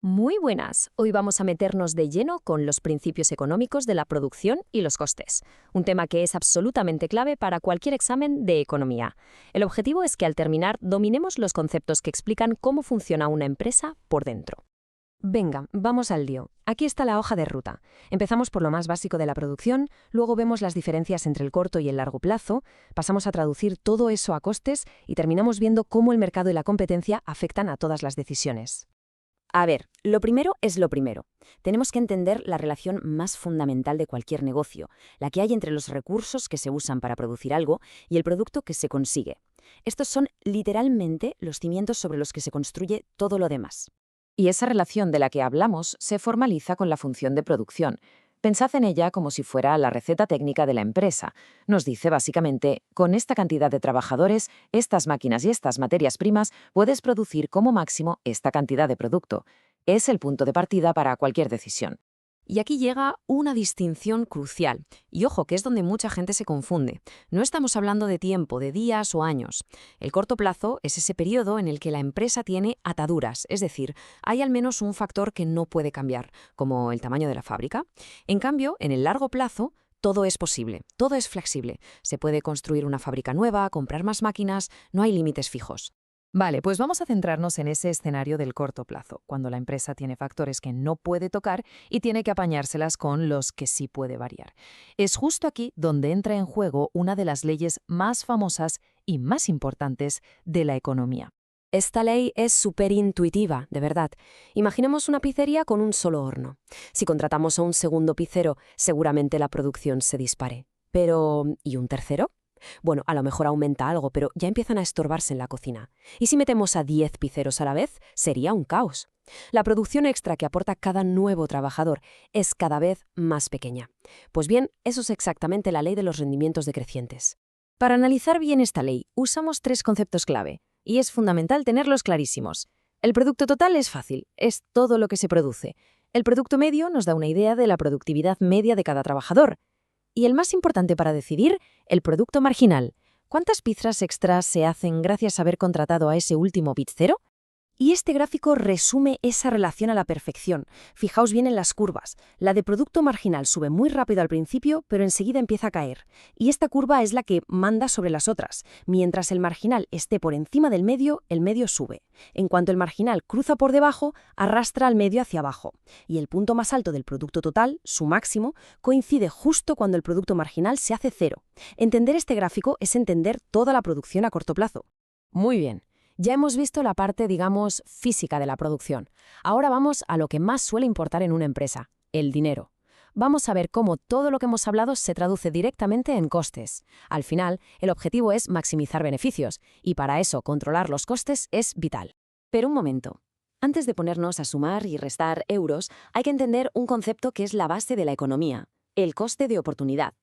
Muy buenas. Hoy vamos a meternos de lleno con los principios económicos de la producción y los costes, un tema que es absolutamente clave para cualquier examen de economía. El objetivo es que al terminar dominemos los conceptos que explican cómo funciona una empresa por dentro. Venga, vamos al lío. Aquí está la hoja de ruta. Empezamos por lo más básico de la producción, luego vemos las diferencias entre el corto y el largo plazo, pasamos a traducir todo eso a costes y terminamos viendo cómo el mercado y la competencia afectan a todas las decisiones. A ver, lo primero es lo primero. Tenemos que entender la relación más fundamental de cualquier negocio, la que hay entre los recursos que se usan para producir algo y el producto que se consigue. Estos son literalmente los cimientos sobre los que se construye todo lo demás. Y esa relación de la que hablamos se formaliza con la función de producción. Pensad en ella como si fuera la receta técnica de la empresa. Nos dice básicamente, con esta cantidad de trabajadores, estas máquinas y estas materias primas, puedes producir como máximo esta cantidad de producto. Es el punto de partida para cualquier decisión. Y aquí llega una distinción crucial. Y ojo, que es donde mucha gente se confunde. No estamos hablando de tiempo, de días o años. El corto plazo es ese periodo en el que la empresa tiene ataduras, es decir, hay al menos un factor que no puede cambiar, como el tamaño de la fábrica. En cambio, en el largo plazo, todo es posible, todo es flexible. Se puede construir una fábrica nueva, comprar más máquinas, no hay límites fijos. Vale, pues vamos a centrarnos en ese escenario del corto plazo, cuando la empresa tiene factores que no puede tocar y tiene que apañárselas con los que sí puede variar. Es justo aquí donde entra en juego una de las leyes más famosas y más importantes de la economía. Esta ley es súper intuitiva, de verdad. Imaginemos una pizzería con un solo horno. Si contratamos a un segundo pizzero, seguramente la producción se dispare. Pero, ¿y un tercero? Bueno, a lo mejor aumenta algo, pero ya empiezan a estorbarse en la cocina. Y si metemos a 10 pizzeros a la vez, sería un caos. La producción extra que aporta cada nuevo trabajador es cada vez más pequeña. Pues bien, eso es exactamente la ley de los rendimientos decrecientes. Para analizar bien esta ley, usamos tres conceptos clave, y es fundamental tenerlos clarísimos. El producto total es fácil, es todo lo que se produce. El producto medio nos da una idea de la productividad media de cada trabajador. Y el más importante para decidir, el producto marginal. ¿Cuántas pizzas extras se hacen gracias a haber contratado a ese último pizzero? Y este gráfico resume esa relación a la perfección. Fijaos bien en las curvas. La de producto marginal sube muy rápido al principio, pero enseguida empieza a caer. Y esta curva es la que manda sobre las otras. Mientras el marginal esté por encima del medio, el medio sube. En cuanto el marginal cruza por debajo, arrastra al medio hacia abajo. Y el punto más alto del producto total, su máximo, coincide justo cuando el producto marginal se hace cero. Entender este gráfico es entender toda la producción a corto plazo. Muy bien. Ya hemos visto la parte, digamos, física de la producción. Ahora vamos a lo que más suele importar en una empresa, el dinero. Vamos a ver cómo todo lo que hemos hablado se traduce directamente en costes. Al final, el objetivo es maximizar beneficios, y para eso controlar los costes es vital. Pero un momento. Antes de ponernos a sumar y restar euros, hay que entender un concepto que es la base de la economía, el coste de oportunidad.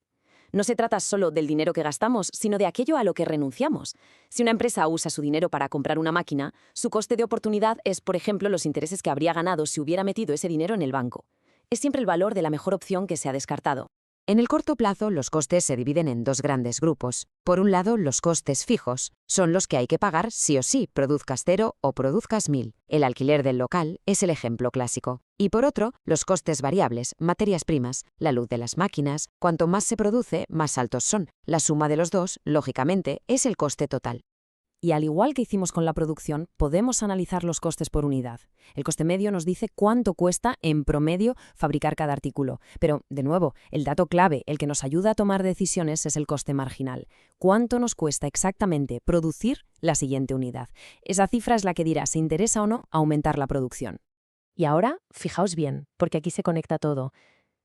No se trata solo del dinero que gastamos, sino de aquello a lo que renunciamos. Si una empresa usa su dinero para comprar una máquina, su coste de oportunidad es, por ejemplo, los intereses que habría ganado si hubiera metido ese dinero en el banco. Es siempre el valor de la mejor opción que se ha descartado. En el corto plazo, los costes se dividen en dos grandes grupos. Por un lado, los costes fijos. Son los que hay que pagar sí o sí, produzcas 0 o produzcas 1000. El alquiler del local es el ejemplo clásico. Y por otro, los costes variables, materias primas, la luz de las máquinas. Cuanto más se produce, más altos son. La suma de los dos, lógicamente, es el coste total. Y al igual que hicimos con la producción, podemos analizar los costes por unidad. El coste medio nos dice cuánto cuesta en promedio fabricar cada artículo. Pero, de nuevo, el dato clave, el que nos ayuda a tomar decisiones, es el coste marginal. ¿Cuánto nos cuesta exactamente producir la siguiente unidad? Esa cifra es la que dirá si interesa o no aumentar la producción. Y ahora, fijaos bien, porque aquí se conecta todo.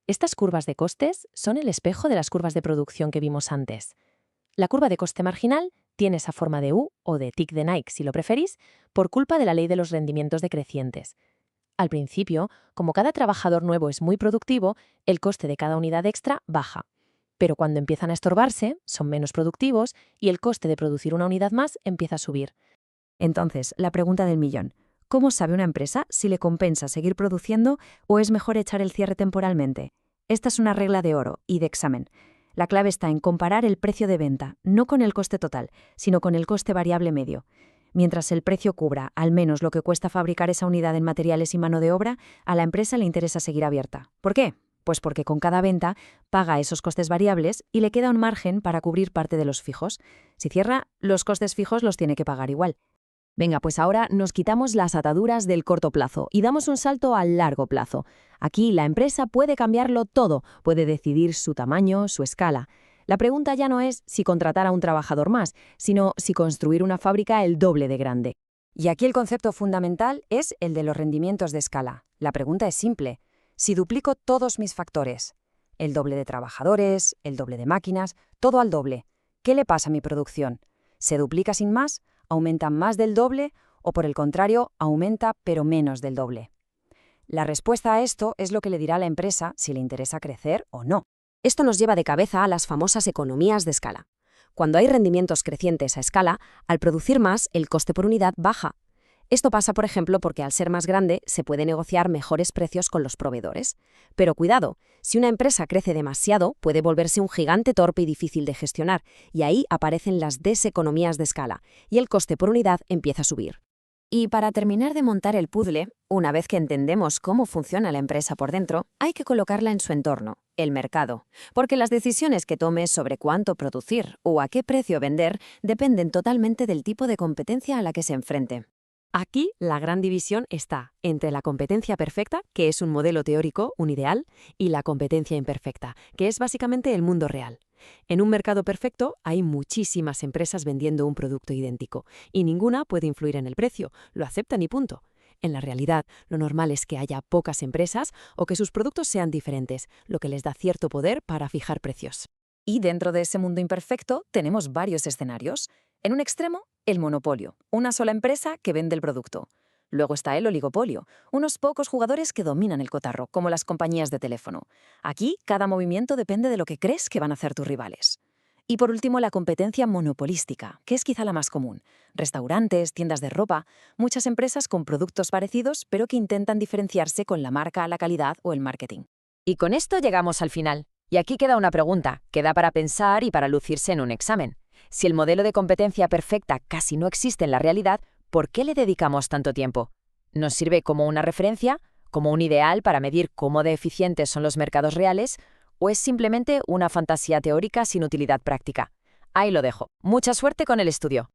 Estas curvas de costes son el espejo de las curvas de producción que vimos antes. La curva de coste marginal tiene esa forma de U o de tic de Nike, si lo preferís, por culpa de la ley de los rendimientos decrecientes. Al principio, como cada trabajador nuevo es muy productivo, el coste de cada unidad extra baja. Pero cuando empiezan a estorbarse, son menos productivos y el coste de producir una unidad más empieza a subir. Entonces, la pregunta del millón. ¿Cómo sabe una empresa si le compensa seguir produciendo o es mejor echar el cierre temporalmente? Esta es una regla de oro y de examen. La clave está en comparar el precio de venta, no con el coste total, sino con el coste variable medio. Mientras el precio cubra al menos lo que cuesta fabricar esa unidad en materiales y mano de obra, a la empresa le interesa seguir abierta. ¿Por qué? Pues porque con cada venta paga esos costes variables y le queda un margen para cubrir parte de los fijos. Si cierra, los costes fijos los tiene que pagar igual. Venga, pues ahora nos quitamos las ataduras del corto plazo y damos un salto al largo plazo. Aquí la empresa puede cambiarlo todo, puede decidir su tamaño, su escala. La pregunta ya no es si contratar a un trabajador más, sino si construir una fábrica el doble de grande. Y aquí el concepto fundamental es el de los rendimientos de escala. La pregunta es simple. Si duplico todos mis factores, el doble de trabajadores, el doble de máquinas, todo al doble, ¿qué le pasa a mi producción? ¿Se duplica sin más? ¿Aumenta más del doble? ¿O por el contrario, aumenta pero menos del doble? La respuesta a esto es lo que le dirá a la empresa si le interesa crecer o no. Esto nos lleva de cabeza a las famosas economías de escala. Cuando hay rendimientos crecientes a escala, al producir más, el coste por unidad baja. Esto pasa, por ejemplo, porque al ser más grande se puede negociar mejores precios con los proveedores. Pero cuidado, si una empresa crece demasiado, puede volverse un gigante torpe y difícil de gestionar, y ahí aparecen las deseconomías de escala, y el coste por unidad empieza a subir. Y para terminar de montar el puzzle, una vez que entendemos cómo funciona la empresa por dentro, hay que colocarla en su entorno, el mercado, porque las decisiones que tome sobre cuánto producir o a qué precio vender dependen totalmente del tipo de competencia a la que se enfrente. Aquí la gran división está entre la competencia perfecta, que es un modelo teórico, un ideal, y la competencia imperfecta, que es básicamente el mundo real. En un mercado perfecto hay muchísimas empresas vendiendo un producto idéntico, y ninguna puede influir en el precio, lo aceptan y punto. En la realidad, lo normal es que haya pocas empresas o que sus productos sean diferentes, lo que les da cierto poder para fijar precios. Y dentro de ese mundo imperfecto tenemos varios escenarios. En un extremo, el monopolio, una sola empresa que vende el producto. Luego está el oligopolio, unos pocos jugadores que dominan el cotarro, como las compañías de teléfono. Aquí, cada movimiento depende de lo que crees que van a hacer tus rivales. Y por último, la competencia monopolística, que es quizá la más común. Restaurantes, tiendas de ropa, muchas empresas con productos parecidos, pero que intentan diferenciarse con la marca, la calidad o el marketing. Y con esto llegamos al final. Y aquí queda una pregunta, que da para pensar y para lucirse en un examen. Si el modelo de competencia perfecta casi no existe en la realidad, ¿por qué le dedicamos tanto tiempo? ¿Nos sirve como una referencia, como un ideal para medir cómo de eficientes son los mercados reales, o es simplemente una fantasía teórica sin utilidad práctica? Ahí lo dejo. Mucha suerte con el estudio.